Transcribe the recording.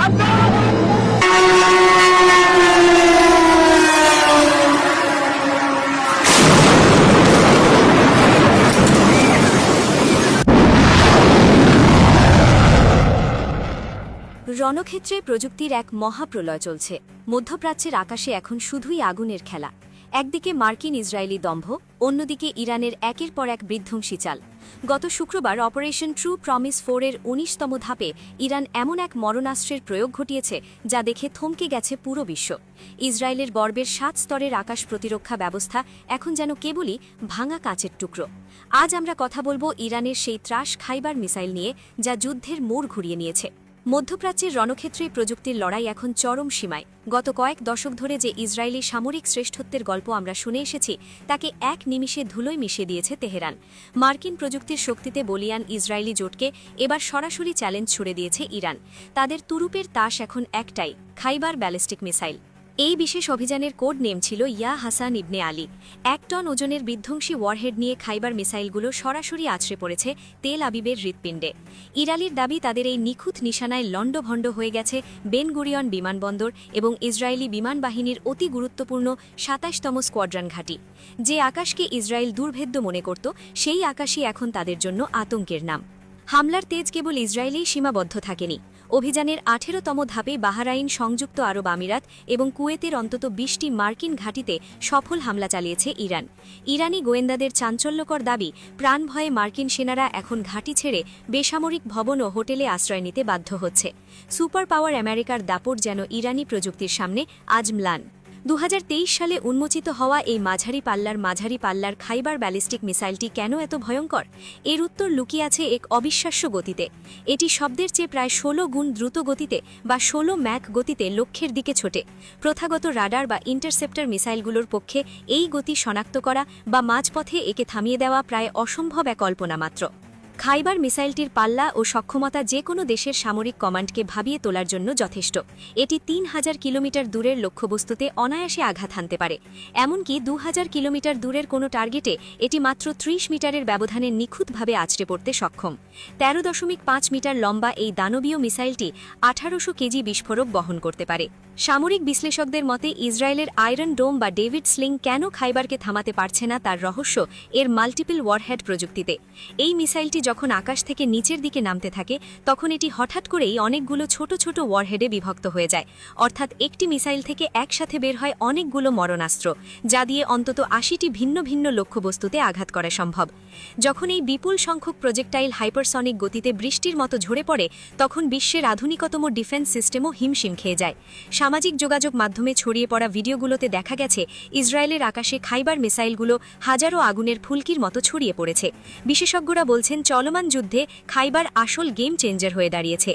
রণক্ষেত্রে প্রযুক্তির এক মহাপ্রলয় চলছে। মধ্যপ্রাচ্যের আকাশে এখন শুধুই আগুনের খেলা। একদিকে মার্কিন ইসরায়েলি দম্ভ, অন্যদিকে ইরানের একের পর এক বিধ্বংসী চাল। গত শুক্রবার অপারেশন ট্রু প্রমিস 4-এর ১৯তম ধাপে ইরান এমন এক মরণাস্ত্রের প্রয়োগ ঘটিয়েছে যা দেখে থমকে গেছে পুরো বিশ্ব। ইসরায়েলের বর্বের ৭ স্তরের আকাশ প্রতিরক্ষা ব্যবস্থা এখন যেন কেবলই ভাঙা কাঁচের টুকরো। আজ আমরা কথা বলবো ইরানের সেই ত্রাস খাইবার মিসাইল নিয়ে, যা যুদ্ধের মোড় ঘুরিয়ে নিয়েছে। মধ্যপ্রাচ্যের রণক্ষেত্রে প্রযুক্তির লড়াই এখন চরম সীমায়। গত কয়েক দশক ধরে যে ইসরায়েলি সামরিক শ্রেষ্ঠত্বের গল্প আমরা শুনে এসেছি, তাকে এক নিমিষে ধুলোয় মিশিয়ে দিয়েছে তেহরান। মার্কিন প্রযুক্তির শক্তিতে বলিয়ান ইসরায়েলি জোটকে এবার সরাসরি চ্যালেঞ্জ ছুড়ে দিয়েছে ইরান। তাদের তুরুপের তাস এখন একটাই, খাইবার ব্যালিস্টিক মিসাইল। এই বিশেষ অভিযানের কোড নেম ছিল ইয়া হাসান ইবনে আলী। ১ টন ওজনের বিধ্বংসী ওয়ারহেড নিয়ে খাইবার মিসাইলগুলো সরাসরি আছড়ে পড়েছে তেল আবিবের হৃৎপিণ্ডে। ইরালির দাবি, তাদের এই নিখুঁত নিশানায় লণ্ডভণ্ড হয়ে গেছে বেন গুরিয়ন বিমানবন্দর এবং ইসরায়েলি বিমান বাহিনীর অতি গুরুত্বপূর্ণ ২৭তম স্কোয়াড্রন ঘাঁটি। যে আকাশকে ইসরায়েল দুর্ভেদ্য মনে করত, সেই আকাশই এখন তাদের জন্য আতঙ্কের নাম। হামলার তেজ কেবল ইসরায়েলেই সীমাবদ্ধ থাকেনি। অভিযানের ১৮তম ধাপে বাহরাইন, সংযুক্ত আরব আমিরাত এবং কুয়েতের অন্তত ২০টি মার্কিন ঘাঁটিতে সফল হামলা চালিয়েছে ইরান। ইরানি গোয়েন্দাদের চাঞ্চল্যকর দাবি, প্রাণভয়ে মার্কিন সেনারা এখন ঘাঁটি ছেড়ে বেসামরিক ভবন ও হোটেলে আশ্রয় নিতে বাধ্য হচ্ছে। সুপার পাওয়ার আমেরিকার দাপট যেন ইরানি প্রযুক্তির সামনে আজ ম্লান। ২০২৩ সালে উন্মোচিত হওয়া এই মাঝারি পাল্লার খাইবার ব্যালিস্টিক মিসাইলটি কেন এত ভয়ঙ্কর? এর উত্তর লুকিয়ে আছে এক অবিশ্বাস্য গতিতে। এটি শব্দের চেয়ে প্রায় ১৬ গুণ দ্রুত গতিতে বা ১৬ ম্যাক গতিতে লক্ষ্যের দিকে ছোটে। প্রথাগত রাডার বা ইন্টারসেপ্টর মিসাইলগুলোর পক্ষে এই গতি শনাক্ত করা বা মাঝপথে একে থামিয়ে দেওয়া প্রায় অসম্ভব এক কল্পনা মাত্র। খাইবার মিসাইলটির পাল্লা ও সক্ষমতা যে কোনো দেশের সামরিক কমান্ডকে ভাবিয়ে তোলার জন্য যথেষ্ট। এটি ৩,০০০ কিলোমিটার দূরের লক্ষ্যবস্তুতে অনায়াসে আঘাত হানতে পারে। এমনকি ২,০০০ কিলোমিটার দূরের কোনো টার্গেটে এটি মাত্র ৩০ মিটারের ব্যবধানে নিখুঁতভাবে আছড়ে পড়তে সক্ষম। ১৩.৫ মিটার লম্বা এই দানবীয় মিসাইলটি ১৮০০ কেজি বিস্ফোরক বহন করতে পারে। সামরিক বিশ্লেষকদের মতে ইসরায়েলের আয়রন ডোম বা ডেভিড স্লিং কেন খাইবারকে থামাতে পারছে না, তার রহস্য এর মাল্টিপল ওয়ারহেড প্রযুক্তিতে। এই মিসাইলটি যখন আকাশ থেকে নিচের দিকে নামতে থাকে, তখন এটি হঠাৎ করেই অনেকগুলো ছোট ছোট ওয়ারহেডে বিভক্ত হয়ে যায়। অর্থাৎ একটি মিসাইল থেকে একসাথে বের হয় অনেকগুলো মরণাস্ত্র, যা দিয়ে অন্তত ৮০টি ভিন্ন ভিন্ন লক্ষ্যবস্তুতে আঘাত করা সম্ভব। যখন এই বিপুল সংখ্যক প্রজেক্টাইল হাইপারসনিক গতিতে বৃষ্টির মতো ঝরে পড়ে, তখন বিশ্বের আধুনিকতম ডিফেন্স সিস্টেমও হিমশিম খেয়ে যায়। সামাজিক যোগাযোগ মাধ্যমে ছড়িয়ে পড়া ভিডিওগুলোতে দেখা গেছে ইসরায়েলের আকাশে খাইবার মিসাইলগুলো হাজারো আগুনের ফুলকির মতো ছড়িয়ে পড়েছে। বিশেষজ্ঞরা বলছেন, চলমান যুদ্ধে খাইবার আসল গেম চেঞ্জার হয়ে দাঁড়িয়েছে।